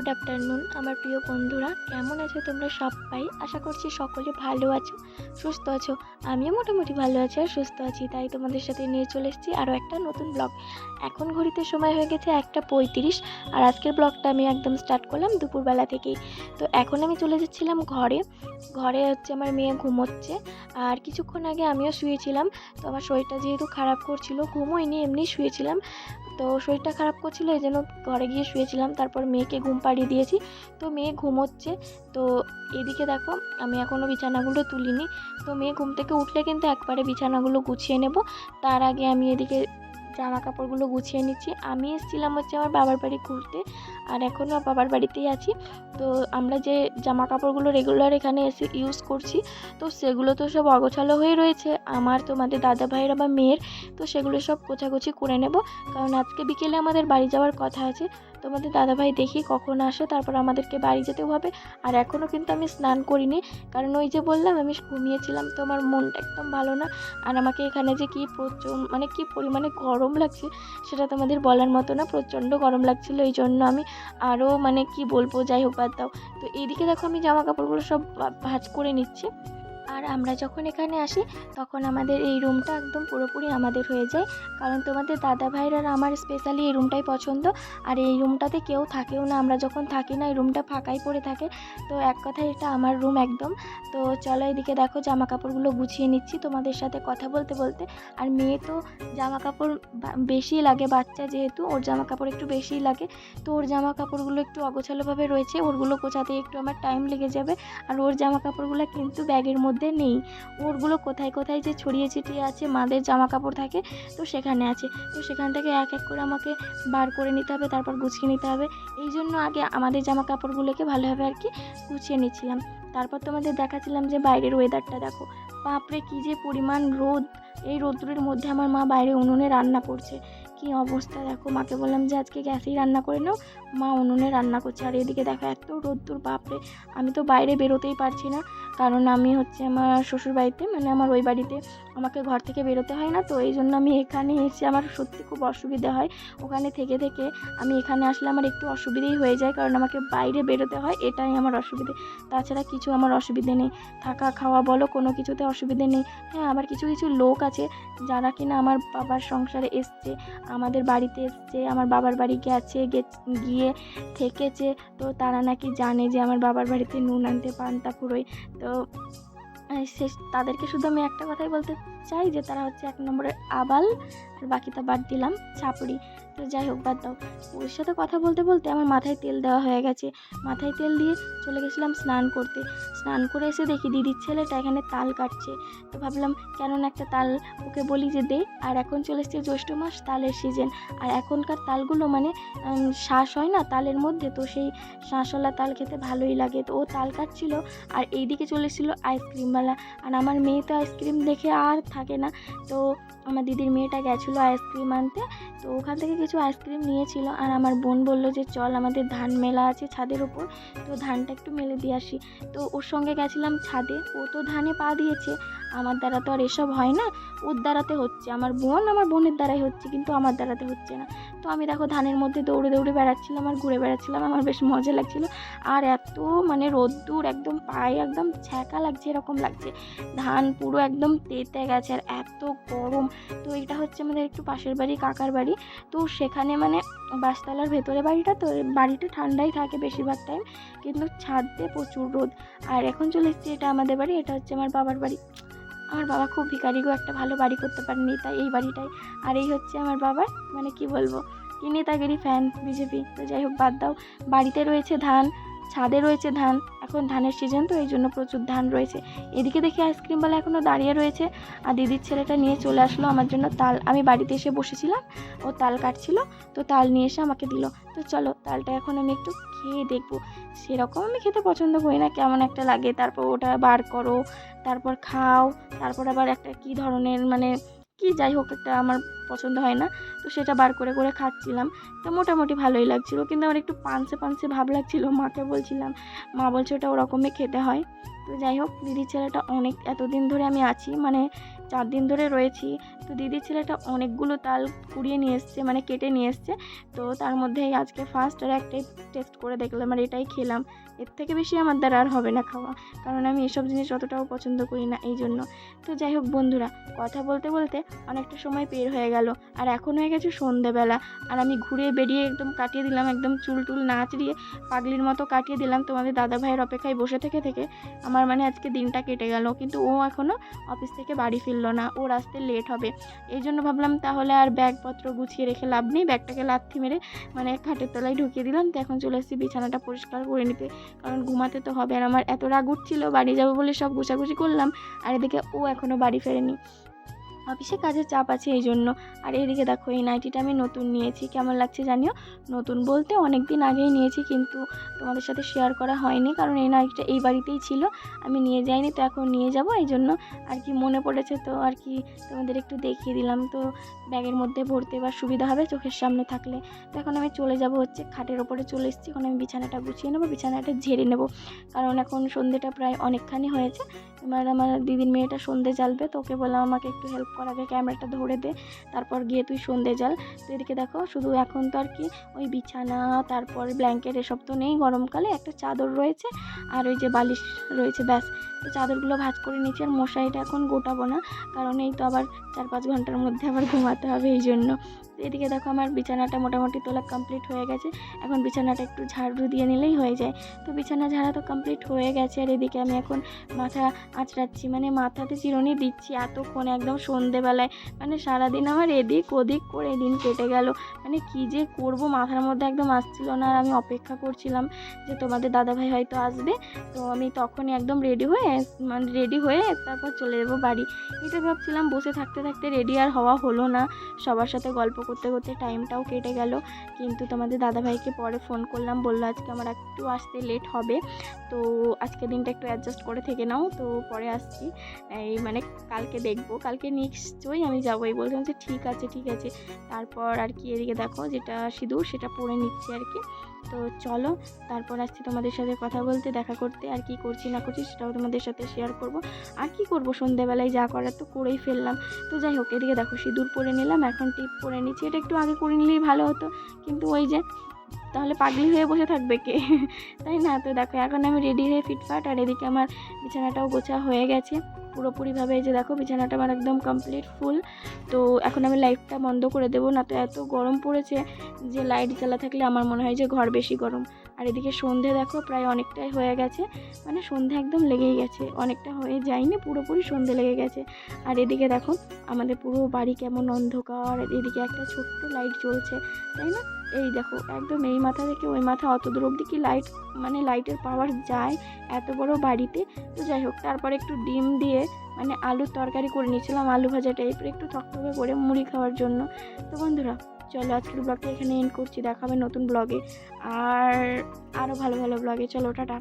Good afternoon আমার প্রিয় বন্ধুরা, কেমন আছো তোমরা সবাই? আশা করছি সকলে ভালো আছো, সুস্থ আছো। আমিও মোটামুটি ভালো আছি আর সুস্থ আছি, তাই তোমাদের সাথে নিয়ে চলে এসেছি আরও একটা নতুন ব্লগ। এখন ঘড়িতে সময় হয়ে গেছে 1:35, আর আজকের ব্লগটা আমি একদম স্টার্ট করলাম দুপুরবেলা থেকেই। তো এখন আমি চলে যাচ্ছিলাম ঘরে। ঘরে হচ্ছে আমার মেয়ে ঘুমোচ্ছে, আর কিছুক্ষণ আগে আমিও শুয়েছিলাম। তো আমার শরীরটা যেহেতু খারাপ করছিল, ঘুমোইনি, এমনি শুয়েছিলাম। তো শরীরটা খারাপ করছিল, এই জন্য ঘরে গিয়ে শুয়েছিলাম। তারপর মেয়েকে ঘুম পাড়িয়ে দিয়েছি, তো মেয়ে ঘুমোচ্ছে। তো এদিকে দেখো, আমি এখনও বিছানাগুলো তুলিনি। তো মেয়ে ঘুম থেকে উঠলে কিন্তু একবারে বিছানাগুলো গুছিয়ে নেব। তার আগে আমি এদিকে জামা কাপড়গুলো গুছিয়ে নিচ্ছি। আমি এসেছিলাম হচ্ছে আমার বাবার বাড়ি ঘুরতে, আর এখনও বাবার বাড়িতেই আছি। তো আমরা যে জামা কাপড়গুলো রেগুলার এখানে এসে ইউজ করছি, তো সেগুলো তো সব অগোছালো হয়ে রয়েছে আমার, তোমাদের দাদা ভাইয়ের বা মেয়ের। তো সেগুলো সব গোছাগুছি করে নেব, কারণ আজকে বিকেলে আমাদের বাড়ি যাওয়ার কথা আছে। তোমাদের দাদাভাই দেখি কখন আসে, তারপর আমাদেরকে বাড়ি যেতেও হবে। আর এখনও কিন্তু আমি স্নান করিনি, কারণ ওই যে বললাম আমি ঘুমিয়েছিলাম, তো আমার মনটা একদম ভালো না। আর আমাকে এখানে যে কি কি পরিমাণে গরম লাগছে সেটা তোমাদের বলার মতো না। প্রচণ্ড গরম লাগছিল, এই জন্য আমি আরও কি বলবো, যাই হোক বাদ দাও। তো এইদিকে দেখো আমি জামা কাপড়গুলো সব ভাঁজ করে নিচ্ছি। আর আমরা যখন এখানে আসি তখন আমাদের এই রুমটা একদম পুরোপুরি আমাদের হয়ে যায়, কারণ তোমাদের দাদা ভাইয়ের আর আমার স্পেশালি এই রুমটাই পছন্দ। আর এই রুমটাতে কেউ থাকেও না, আমরা যখন থাকি না এই রুমটা ফাঁকাই পড়ে থাকে। তো এক কথায় এটা আমার রুম একদম। তো চলো এদিকে দেখো জামা কাপড়গুলো গুছিয়ে নিচ্ছি তোমাদের সাথে কথা বলতে বলতে। আর মেয়ে তো জামা কাপড় বেশি লাগে, বাচ্চা যেহেতু ওর জামা কাপড় একটু বেশিই লাগে। তো ওর জামা কাপড়গুলো একটু অগোছালোভাবে রয়েছে, ওরগুলো গোছাতে একটু আমার টাইম লেগে যাবে। আর ওর জামা কাপড়গুলো কিন্তু ব্যাগের মধ্যে নেই, ওরগুলো কোথায় কোথায় যে ছড়িয়ে ছিটিয়ে আছে, মাদের জামা কাপড় থাকে তো সেখানে আছে। তো সেখান থেকে এক এক করে আমাকে বার করে নিতে হবে, তারপর গুছিয়ে নিতে হবে। এই জন্য আগে আমাদের জামা কাপড়গুলোকে ভালোভাবে গুছিয়ে নিচ্ছিলাম। তারপর তোমাদের দেখাচ্ছিলাম যে বাইরের ওয়েদারটা দেখো, বাপরে কি যে পরিমাণ রোদ। এই রোদ্রের মধ্যে আমার মা বাইরে উনুনে রান্না করছে, কি অবস্থা দেখো। মাকে বললাম যে আজকে গ্যাসেই রান্না করে নাও, মা উনুনে রান্না করছে। আর এদিকে দেখো এত রোদ্দুর, বাপরে। আমি তো বাইরে বেরোতেই পারছি না, কারণ আমি হচ্ছে আমার শ্বশুর বাড়িতে, আমার ওই বাড়িতে আমাকে ঘর থেকে বেরোতে হয় না। তো এই জন্য আমি এখানে এসে আমার সত্যি খুব অসুবিধা হয়। ওখানে থেকে থেকে আমি এখানে আসলে আমার একটু অসুবিধেই হয়ে যায়, কারণ আমাকে বাইরে বেরোতে হয়, এটাই আমার অসুবিধে। তাছাড়া কিছু আমার অসুবিধে নেই, থাকা খাওয়া বলো কোনো কিছুতে অসুবিধে নেই। হ্যাঁ, আবার কিছু কিছু লোক আছে যারা কিনা আমার বাবার সংসারে এসছে, আমাদের বাড়িতে এসছে, আমার বাবার বাড়ি গিয়ে থেকেছে। তো তারা নাকি জানে যে আমার বাবার বাড়িতে নুন আনতে পান্তা ফুরোয়। তো তাদেরকে শুধু আমি একটা কথাই বলতে চাই যে তারা হচ্ছে এক নম্বরের আবাল, আর বাকিটা বাদ দিলাম ছাপড়ি। তো যাই হোক বাদ দাও। ওর সাথে কথা বলতে বলতে আমার মাথায় তেল দেওয়া হয়ে গেছে, মাথায় তেল দিয়ে চলে গেছিলাম স্নান করতে। স্নান করে এসে দেখি দিদির ছেলেটা এখানে তাল কাটছে। তো ভাবলাম কেননা একটা তাল ওকে বলি যে দে। আর এখন চলে এসছে জ্যৈষ্ঠ মাস, তালের সিজন। আর এখনকার তালগুলো শ্বাস হয় না তালের মধ্যে, তো সেই শাঁসওয়ালা তাল খেতে ভালোই লাগে। তো ও তাল কাটছিল, আর এইদিকে চলে এসেছিলো আইসক্রিমওয়ালা। আর আমার মেয়ে তো আইসক্রিম দেখে আর থাকে না। তো আমার দিদির মেয়েটা গেছিলো আইসক্রিম আনতে, তো ওখান থেকে কিছু আইসক্রিম নিয়েছিল। আর আমার বোন বলল যে চল আমাদের ধান মেলা আছে ছাদের ওপর, তো ধানটা একটু মেলে দিয়ে আসি। তো ওর সঙ্গে গেছিলাম ছাদে, ও তো ধানে পা দিয়েছে। আমার দ্বারা তো আর এসব হয় না, ওর দ্বারাতে হচ্ছে। আমার বোনের দ্বারাই হচ্ছে, কিন্তু আমার দ্বারাতে হচ্ছে না। তো আমি দেখো ধানের মধ্যে দৌড়ে দৌড়ে বেড়াচ্ছিলাম আর ঘুরে বেড়াচ্ছিলাম, আমার বেশ মজা লাগছিল। আর এত রোদ্দুর, একদম পায়ে একদম ছ্যাঁকা লাগছে, এরকম লাগছে। ধান পুরো একদম তেতে গেছে, আর এত গরম। তো এটা হচ্ছে আমাদের একটু পাশের বাড়ি, কাকার বাড়ি। তো সেখানে বাসতলার ভেতরে বাড়িটা, তো বাড়িটা ঠান্ডাই থাকে বেশিরভাগ টাইম, কিন্তু ছাদ দিয়ে প্রচুর রোদ। আর এখন চলে এসেছি, এটা আমাদের বাড়ি, এটা হচ্ছে আমার বাবার বাড়ি। আমার বাবা খুব ভিখারি গো, একটা ভালো বাড়ি করতে পারেনি, তাই এই বাড়িটাই। আর এই হচ্ছে আমার বাবার কি বলবো, কি নেতাগিরি ফ্যান, বিজেপি। তো যাই হোক বাদ দাও। বাড়িতে রয়েছে ধান, ছাদে রয়েছে ধান, এখন ধানের সিজন, তো এই জন্য প্রচুর ধান রয়েছে। এদিকে দেখি আইসক্রিমওয়ালা এখনও দাঁড়িয়ে রয়েছে, আর দিদির ছেলেটা নিয়ে চলে আসলো আমার জন্য তাল। আমি বাড়িতে এসে বসেছিলাম, ও তাল কাটছিল, তো তাল নিয়ে এসে আমাকে দিল। তো চলো তালটা এখন আমি একটু খেয়ে দেখবো। সেরকম আমি খেতে পছন্দ করি না, কেমন একটা লাগে। তারপর ওটা বার করো, তারপর খাও, তারপর আবার একটা কি ধরনের কি, যাই হোক, একটা আমার পছন্দ হয় না। তো সেটা বার করে করে খাচ্ছিলাম, তো মোটামুটি ভালোই লাগছিল, কিন্তু আমার একটু পানসে পানসে ভাব লাগছিল। মাকে বলছিলাম, মা বলছে ওটা ওরকমই খেতে হয়। তো যাই হোক, দিদির ছেলেটা এতদিন ধরে আমি আছি, 4 দিন ধরে রয়েছি। তো দিদির ছেলেটা অনেকগুলো তাল কুড়িয়ে নিয়ে এসছে, মানে কেটে নিয়ে এসছে। তো তার মধ্যেই আজকে ফার্স্ট আর একটাই টেস্ট করে দেখলাম আর এটাই খেলাম। এর থেকে বেশি আমার দ্বারা আর হবে না খাওয়া, কারণ আমি এসব জিনিস অতটাও পছন্দ করি না এই জন্য। তো যাই হোক বন্ধুরা, কথা বলতে বলতে অনেকটা সময় পের হয়ে গেল, আর এখন হয়ে গেছে সন্ধেবেলা। আর আমি ঘুরে বেরিয়ে একদম কাটিয়ে দিলাম, একদম চুল টুল নাচড়িয়ে পাগলির মতো কাটিয়ে দিলাম তোমাদের দাদা ভাইয়ের অপেক্ষায় বসে থেকে থেকে। আমার মানে আজকে দিনটা কেটে গেল, কিন্তু ও এখনও অফিস থেকে বাড়ি ফিরলো না, ওর আসতে লেট হবে। এই জন্য ভাবলাম তাহলে আর ব্যাগপত্র গুছিয়ে রেখে লাভ নেই, ব্যাগটাকে লাথি মেরে মানে খাটের তলায় ঢুকিয়ে দিলাম। তো এখন চলে এসেছি বিছানাটা পরিষ্কার করে নিতে, কারণ ঘুমাতে তো হবে। আর আমার এত রাগ উঠছিল, বাড়ি যাবো বলে সব গোছাগুছি করলাম, আর এদিকে ও এখনও বাড়ি ফেরেনি, অফিসে কাজের চাপ আছে এই জন্য। আর এইদিকে দেখো, এই নাইটিটা আমি নতুন নিয়েছি, কেমন লাগছে জানিও। নতুন বলতে অনেক দিন আগেই নিয়েছি, কিন্তু তোমাদের সাথে শেয়ার করা হয়নি, কারণ এই নাইটিটা এই বাড়িতেই ছিল, আমি নিয়ে যাইনি। তো এখন নিয়ে যাব, এই জন্য আর কি মনে পড়েছে, তো আর কি তোমাদের একটু দেখিয়ে দিলাম। তো ব্যাগের মধ্যে ভরতে এবার সুবিধা হবে চোখের সামনে থাকলে। তো এখন আমি চলে যাব হচ্ছে খাটের ওপরে চলে এসেছি। এখন আমি বিছানাটা গুছিয়ে নেবো, বিছানাটা ঝেড়ে নেবো, কারণ এখন সন্ধ্যেটা প্রায় অনেকখানি হয়েছে। এবার আমার দিদির মেয়েটা সন্ধে জ্বালবে, তো ওকে বললাম আমাকে একটু হেল্প কর, আগে ক্যামেরাটা ধরে দে, তারপর গিয়ে তুই সন্ধে জ্বাল। তো এদিকে দেখো, শুধু এখন তো আর কি ওই বিছানা, তারপর ব্ল্যাঙ্কেট এসব তো নেই, গরমকালে একটা চাদর রয়েছে আর ওই যে বালিশ রয়েছে, ব্যাস। তো চাদরগুলো ভাঁজ করে নিচ্ছি, আর মশারিটা এখন গোটাবো না, কারণ এই তো আবার 4-5 ঘন্টার মধ্যে আবার ঘুমাতে হবে এই জন্য। তো এদিকে দেখো, আমার বিছানাটা মোটামুটি তোলা কমপ্লিট হয়ে গেছে, এখন বিছানাটা একটু ঝাড়ু দিয়ে নিলেই হয়ে যায়। তো বিছানা ঝাড়া তো কমপ্লিট হয়ে গেছে, আর এদিকে আমি এখন মাথা আঁচড়াচ্ছি, মানে মাথাতে চিরুনি দিচ্ছি এতক্ষণ, একদম সন্ধেবেলায়। মানে সারাদিন আমার এদিক ওদিক করে দিন কেটে গেল, মানে কি যে করব মাথার মধ্যে একদম আসছিল না। আর আমি অপেক্ষা করছিলাম যে তোমাদের দাদাভাই হয়তো আসবে, তো আমি তখনই একদম রেডি হয়ে তারপর চলে যাবো বাড়ি। এটা ভাবছিলাম, বসে থাকতে থাকতে রেডি আর হওয়া হলো না, সবার সাথে গল্প করতে করতে টাইমটাও কেটে গেল। কিন্তু তোমাদের দাদাভাইকে পরে ফোন করলাম, বললো আজকে আমার একটু আসতে লেট হবে, তো আজকে দিনটা একটু অ্যাডজাস্ট করে থেকে নাও, তো পরে আসছি। এই মানে কালকে দেখবো, কালকে নিশ্চয়ই আমি যাবোই। বললাম যে ঠিক আছে ঠিক আছে। তারপর আর কি এদিকে দেখো, যেটা সিঁদুর সেটা পরে নিচ্ছি আর কি। তো চলো, তারপর আসছি তোমাদের সাথে কথা বলতে, দেখা করতে। আর কি করছি না করছি সেটাও তোমাদের সাথে শেয়ার করব। আর কি করব, সন্ধ্যেবেলায় যা করার তো করেই ফেললাম। তো যাই হোক, এদিকে দেখো সিঁদুর পরে নিলাম, এখন টিপ পরে নিচ্ছি। এটা একটু আগে করে নিলেই ভালো হতো, কিন্তু ওই যে তাহলে পাগলি হয়ে বসে থাকবে কে, তাই না? তো দেখো, এখন আমি রেডি হয়ে ফিটফাট, আর এদিকে আমার বিছানাটাও গোছা হয়ে গেছে পুরোপুরিভাবে। এই যে দেখো, বিছানাটা আমার একদম কমপ্লিট ফুল। তো এখন আমি লাইটটা বন্ধ করে দেবো, না তো এত গরম পড়েছে যে লাইট জ্বালা থাকলে আমার মনে হয় যে ঘর বেশি গরম। আর এদিকে সন্ধে দেখো প্রায় অনেকটাই হয়ে গেছে, মানে সন্ধে একদম লেগেই গেছে, অনেকটা হয়ে যায়নি, পুরোপুরি সন্ধে লেগে গেছে। আর এদিকে দেখো, আমাদের পুরো বাড়ি কেমন অন্ধকার, আর এদিকে একটা ছোট্ট লাইট জ্বলছে, তাই না? এই দেখো, একদম এই মাথা থেকে ওই মাথা অত দূর অবধি কি লাইট, মানে লাইটের পাওয়ার যায় এত বড় বাড়িতে। তো যাই হোক, তারপর একটু ডিম দিয়ে মানে আলুর তরকারি করে নিয়েছিলাম, আলু ভাজা টাইপের, একটু থকথকে করে মুড়ি খাওয়ার জন্য। তো বন্ধুরা, চলো আজকের ব্লগটা এখানে এন্ড করছি, দেখাবে নতুন ব্লগে আর আরও ভালো ভালো ব্লগে। চলো, টাটা।